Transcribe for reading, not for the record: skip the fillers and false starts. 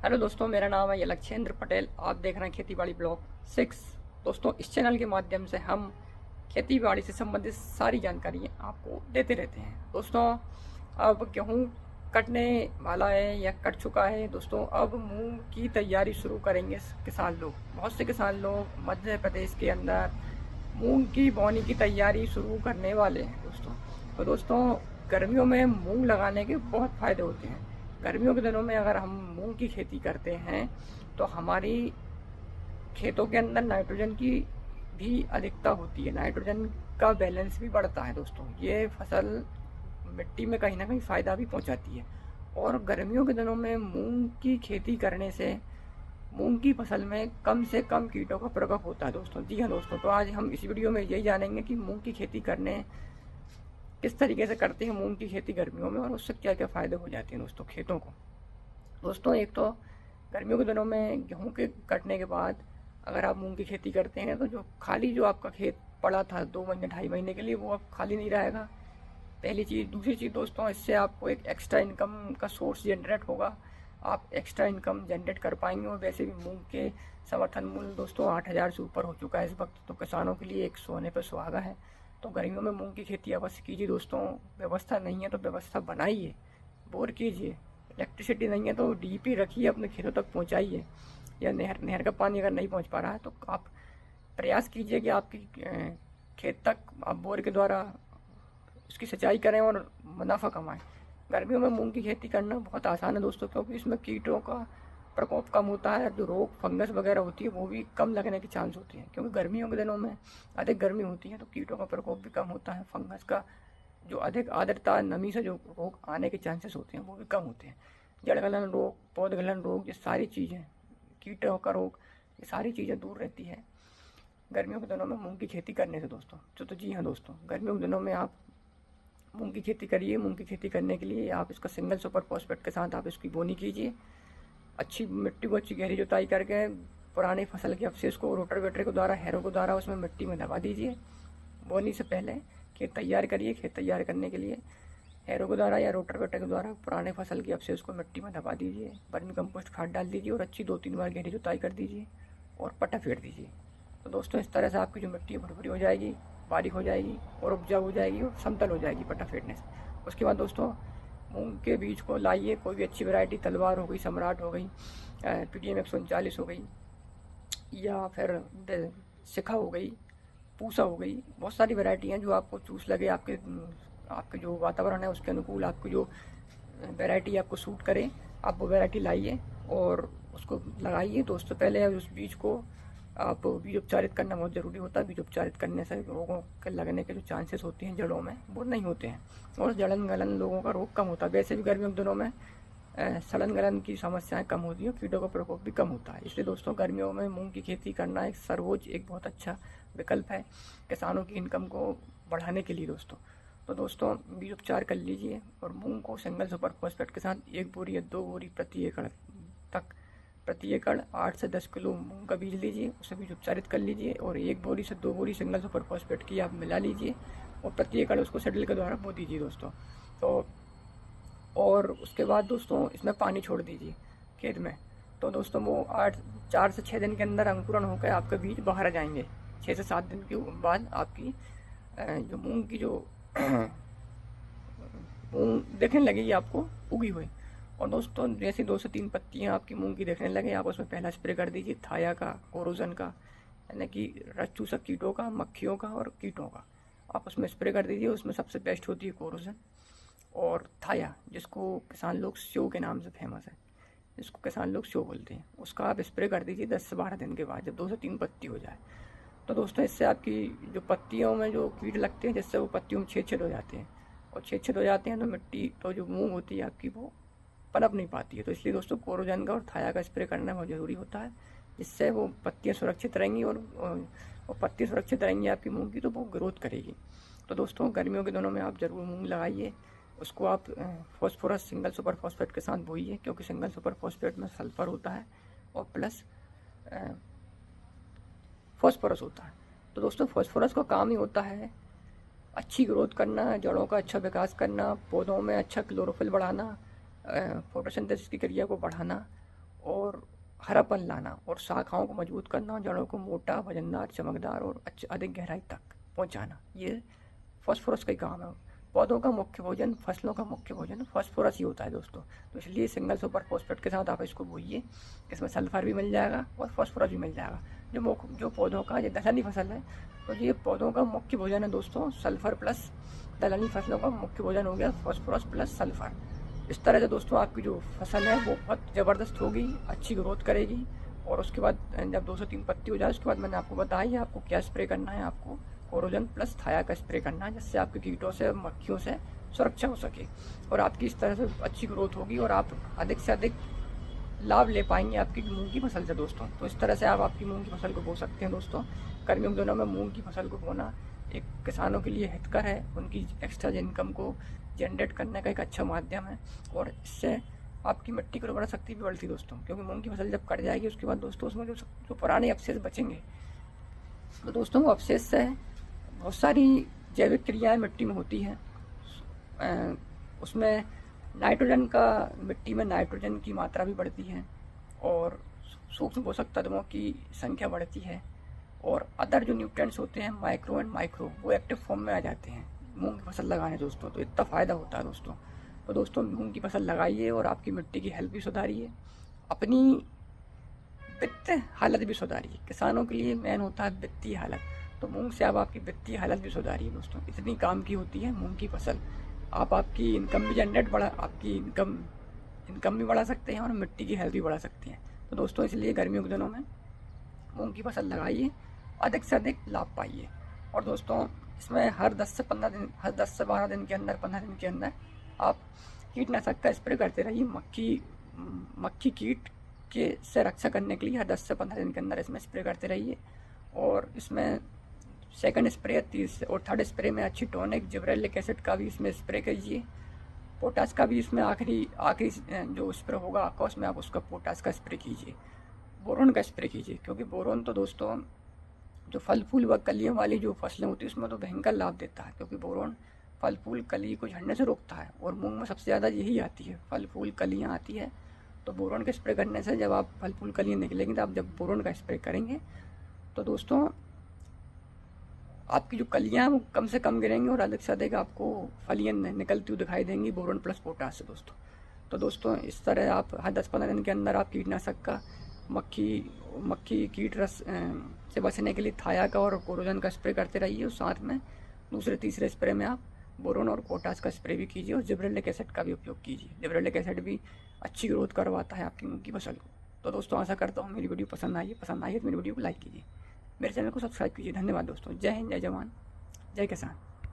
Hello दोस्तों, मेरा नाम है लक्षेंद्र पटेल। आप देख रहे हैं खेती बाड़ी ब्लॉग 6। दोस्तों, इस चैनल के माध्यम से हम खेती बाड़ी से संबंधित सारी जानकारी आपको देते रहते हैं। दोस्तों, अब गेहूं कटने वाला है या कट चुका है। दोस्तों, अब मूंग की तैयारी शुरू करेंगे किसान लोग। बहुत से किसान लोग मध्य प्रदेश के अंदर मूंग की बोनी की तैयारी शुरू करने वाले हैं। दोस्तों, गर्मियों में मूंग लगाने के बहुत फ़ायदे होते हैं। गर्मियों के दिनों में अगर हम मूंग की खेती करते हैं तो हमारी खेतों के अंदर नाइट्रोजन की भी अधिकता होती है, नाइट्रोजन का बैलेंस भी बढ़ता है। दोस्तों, ये फसल मिट्टी में कहीं ना कहीं फ़ायदा भी पहुंचाती है। और गर्मियों के दिनों में मूंग की खेती करने से मूंग की फसल में कम से कम कीटों का प्रकोप होता है। दोस्तों, जी हाँ दोस्तों, तो आज हम इस वीडियो में यही जानेंगे कि मूंग की खेती करने किस तरीके से करते हैं मूंग की खेती गर्मियों में, और उससे क्या क्या फ़ायदे हो जाते हैं दोस्तों खेतों को। दोस्तों, एक तो गर्मियों के दिनों में गेहूं के कटने के बाद अगर आप मूंग की खेती करते हैं तो जो आपका खेत पड़ा था 2 महीने 2.5 महीने के लिए, वो अब खाली नहीं रहेगा। पहली चीज़। दूसरी चीज़ दोस्तों, इससे आपको एक एक्स्ट्रा इनकम का सोर्स जनरेट होगा। आप एक्स्ट्रा इनकम जनरेट कर पाएंगे। और वैसे भी मूंग के समर्थन मूल्य दोस्तों 8,000 से ऊपर हो चुका है इस वक्त, तो किसानों के लिए एक सोने पर सुहागा है। तो गर्मियों में मूंग की खेती अवश्य कीजिए दोस्तों। व्यवस्था नहीं है तो व्यवस्था बनाइए, बोर कीजिए। इलेक्ट्रिसिटी नहीं है तो डीपी रखिए, अपने खेतों तक पहुंचाइए। या नहर का पानी अगर नहीं पहुंच पा रहा है तो आप प्रयास कीजिए कि आपकी खेत तक आप बोर के द्वारा उसकी सिंचाई करें और मुनाफा कमाएं। गर्मियों में मूंग की खेती करना बहुत आसान है दोस्तों, क्योंकि इसमें कीटों का प्रकोप कम होता है। जो रोग फंगस वगैरह होती है वो भी कम लगने के चांस होते हैं, क्योंकि गर्मियों के दिनों में अधिक गर्मी होती है तो कीटों का प्रकोप भी कम होता है। फंगस का जो अधिक आर्द्रता नमी से जो रोग आने के चांसेस होते हैं वो भी कम होते हैं। जड़ गलन रोग, पौध गलन रोग, ये सारी चीज़ें, कीटों का रोग, ये सारी चीज़ें दूर रहती है गर्मियों के दिनों में मूंग की खेती करने से दोस्तों। तो जी हाँ दोस्तों, गर्मियों के दिनों में आप मूंग की खेती करिए। मूंग की खेती करने के लिए आप इसका सिंगल सुपर फॉस्फेट के साथ आप इसकी बोनी कीजिए। अच्छी मिट्टी को अच्छी गहरी जुताई करके पुरानी फसल के अवशेष को रोटावेटर के द्वारा, हैरो के द्वारा उसमें मिट्टी में दबा दीजिए। बोनी से पहले खेत तैयार करिए। खेत तैयार करने के लिए हैरो के द्वारा या रोटावेटर के द्वारा पुराने फसल के अवशेष को मिट्टी में दबा दीजिए। वर्मी कंपोस्ट खाद डाल दीजिए और अच्छी 2-3 बार गहरी जुताई कर दीजिए और पट्टा फेर दीजिए। तो दोस्तों, इस तरह से आपकी जो मिट्टी भुरभुरी हो जाएगी, बारीक हो जाएगी और उपजाऊ हो जाएगी और समतल हो जाएगी पट्टा फेरने से। उसके बाद दोस्तों, मूंग के बीज को लाइए। कोई भी अच्छी वैरायटी, तलवार हो गई, सम्राट हो गई, PDM 139 हो गई, या फिर शिखा हो गई, पूसा हो गई। बहुत सारी वैरायटी हैं जो आपको चूस लगे, आपके जो वातावरण है उसके अनुकूल, आपको जो वैरायटी आपको सूट करे, आप वो वैरायटी लाइए और उसको लगाइए। तो उससे पहले उस बीज को आप बीज उपचारित करना बहुत ज़रूरी होता है। बीज उपचारित करने से रोगों के लगने के जो चांसेस होते हैं जड़ों में, वो नहीं होते हैं और जलन गलन लोगों का रोग कम होता है। वैसे भी गर्मियों के दिनों में सड़न गलन की समस्याएं कम होती हैं, कीटों का प्रकोप भी कम होता है। इसलिए दोस्तों, गर्मियों में मूंग की खेती करना एक सर्वोच्च, एक बहुत अच्छा विकल्प है किसानों की इनकम को बढ़ाने के लिए दोस्तों। तो दोस्तों, बीज उपचार कर लीजिए और मूंग को सिंगल सुपर फॉस्फेट के साथ 1 बोरी या 2 बोरी प्रति एकड़ 8 से 10 किलो मूंग का बीज लीजिए, उसे बीज उपचारित कर लीजिए और 1 बोरी से 2 बोरी सिंगल सुपर फॉस्फेट की आप मिला लीजिए और प्रति एकड़ उसको शेड्यूल के द्वारा बो दीजिए दोस्तों। तो और उसके बाद दोस्तों, इसमें पानी छोड़ दीजिए खेत में। तो दोस्तों, वो 4 से 6 दिन के अंदर अंकुरण होकर आपके बीज बाहर आ जाएंगे। 6 से 7 दिन के बाद आपकी जो मूंग की जो मूंग देखने लगेगी आपको उगी हुई। और दोस्तों, जैसे 2 से 3 पत्तियां आपकी मूंग की देखने लगे, आप उसमें पहला स्प्रे कर दीजिए थाया का, कोरोजन का, यानी कि रस चूसक कीटों का, मक्खियों का और कीटों का। आप उसमें स्प्रे कर दीजिए। उसमें सबसे बेस्ट होती है कोरोजन और थाया, जिसको किसान लोग स्यो के नाम से फेमस है, जिसको किसान लोग स्यो बोलते हैं। उसका आप स्प्रे कर दीजिए 10 से 12 दिन के बाद, जब 2 से 3 पत्ती हो जाए। तो दोस्तों, इससे आपकी जो पत्तियों में जो कीट लगते हैं, जिससे वो पत्तियों में छेद हो जाते हैं, और छेद हो जाते हैं तो मिट्टी, तो जो मूंग होती है आपकी, वो पनप नहीं पाती है। तो इसलिए दोस्तों, कोरोजन का और थाया का स्प्रे करना बहुत ज़रूरी होता है, जिससे वो पत्तियाँ सुरक्षित रहेंगी और पत्ती सुरक्षित रहेंगी आपकी मूंग की, तो वो ग्रोथ करेगी। तो दोस्तों, गर्मियों के दिनों में आप ज़रूर मूंग लगाइए। उसको आप फॉस्फोरस सिंगल सुपर फॉस्फेट के साथ बोइए, क्योंकि सिंगल सुपर फॉस्फेट में सल्फर होता है और प्लस फॉस्फोरस होता है। तो दोस्तों, फॉस्फोरस का काम ही होता है अच्छी ग्रोथ करना, जड़ों का अच्छा विकास करना, पौधों में अच्छा क्लोरोफिल बढ़ाना, फोटोसिंथेसिस की क्रिया को बढ़ाना और हरापन लाना और शाखाओं को मजबूत करना और जड़ों को मोटा, वजनदार, चमकदार और अधिक गहराई तक पहुंचाना, ये फास्फोरस का ही काम है। पौधों का मुख्य भोजन, फसलों का मुख्य भोजन फास्फोरस ही होता है दोस्तों। तो इसलिए सिंगल सुपर फॉस्फेट के साथ आप इसको बोइए, इसमें सल्फर भी मिल जाएगा और फास्फोरस भी मिल जाएगा। जो पौधों का ये दलहनी फसल है, तो ये पौधों का मुख्य भोजन है दोस्तों, सल्फर प्लस दलहनी फसलों का मुख्य भोजन हो गया फास्फोरस प्लस सल्फर। इस तरह से दोस्तों आपकी जो फसल है वो बहुत ज़बरदस्त होगी, अच्छी ग्रोथ करेगी। और उसके बाद जब 2 से 3 पत्ती हो जाए, उसके बाद मैंने आपको बताया आपको क्या स्प्रे करना है। आपको कोरोजन प्लस थाया का स्प्रे करना है, जिससे आपके कीटों से, मक्खियों से सुरक्षा हो सके और आपकी इस तरह से अच्छी ग्रोथ होगी और आप अधिक से अधिक लाभ ले पाएंगे आपकी मूंग की फसल से दोस्तों। तो इस तरह से आप आपकी मूंग की फसल को बो सकते हैं दोस्तों। गर्मियों के दिनों में मूंग की फसल को बोना एक किसानों के लिए हितकर है, उनकी एक्स्ट्रा इनकम को जनरेट करने का एक अच्छा माध्यम है और इससे आपकी मिट्टी की उर्वरा शक्ति भी बढ़ती है दोस्तों। क्योंकि मूंग की फसल जब कट जाएगी उसके बाद दोस्तों उसमें जो पुराने अवशेष बचेंगे, तो दोस्तों वो अवशेष से बहुत सारी जैविक क्रियाएं मिट्टी में होती हैं। उसमें नाइट्रोजन का, मिट्टी में नाइट्रोजन की मात्रा भी बढ़ती है और सूक्ष्म पोषक तत्वों की संख्या बढ़ती है और अदर जो न्यूट्रिएंट्स होते हैं माइक्रो एंड माइक्रो, वो एक्टिव फॉर्म में आ जाते हैं मूंग की फसल लगाने दोस्तों। तो इतना फ़ायदा होता है दोस्तों। तो दोस्तों मूंग की फसल लगाइए और आपकी मिट्टी की हेल्थ भी सुधारिए, अपनी वित्तीय हालत भी सुधारिए। किसानों के लिए मेन होता है वित्तीय हालत, तो मूंग से आप आपकी वित्तीय हालत भी सुधारिए दोस्तों। इतनी काम की होती है मूंग की फसल। आप आपकी इनकम भी जनरेट आपकी इनकम भी बढ़ा सकते हैं और मिट्टी की हेल्थ भी बढ़ा सकते हैं। तो दोस्तों इसलिए गर्मियों के दिनों में मूंग की फसल लगाइए, अधिक से अधिक लाभ पाइए। और दोस्तों इसमें हर 10 से 12 दिन के अंदर, 15 दिन के अंदर आप कीटनाशक का स्प्रे करते रहिए। मक्खी कीट के से रक्षा करने के लिए हर 10 से 15 दिन के अंदर इसमें स्प्रे करते रहिए। और इसमें सेकंड स्प्रे और थर्ड स्प्रे में अच्छी टॉनिक जिब्रेलिक एसिड का भी इसमें स्प्रे कीजिए। पोटास का भी इसमें आखिरी जो स्प्रे होगा आपका, उसमें आप उसका पोटास का स्प्रे कीजिए। बोरोन का स्प्रे कीजिए, क्योंकि बोरोन तो दोस्तों जो फल फूल व कलियों वाली जो फसलें होती है उसमें तो भयंकर लाभ देता है, क्योंकि बोरोन फल फूल कली को झड़ने से रोकता है और मूंग में सबसे ज़्यादा यही आती है, फल फूल कलियाँ आती है। तो बोरोन का स्प्रे करने से जब आप फल फूल कलियाँ निकलेंगी, तो आप जब बोरोन का स्प्रे करेंगे तो दोस्तों आपकी जो कलियाँ वो कम से कम गिरेंगी और अधिक से अधिक आपको फलियाँ निकलती हुई दिखाई देंगी बोरोन प्लस पोटास से दोस्तों। तो दोस्तों इस तरह आप हर 10-15 दिन के अंदर आप कीटनाशक का, मक्खी कीट रस से बचने के लिए थाया का और कोरोजन का स्प्रे करते रहिए। और साथ में दूसरे तीसरे स्प्रे में आप बोरोन और पोटास का स्प्रे भी कीजिए और जिब्रेलिक एसिड का भी उपयोग कीजिए। जिब्रेलिक एसिड भी अच्छी ग्रोथ करवाता है आपकी मूंग की फसल को। तो दोस्तों आशा करता हूँ मेरी वीडियो पसंद आई है तो मेरी वीडियो को लाइक कीजिए, मेरे चैनल को सब्सक्राइब कीजिए। धन्यवाद दोस्तों। जय हिंद, जय जवान, जय किसान।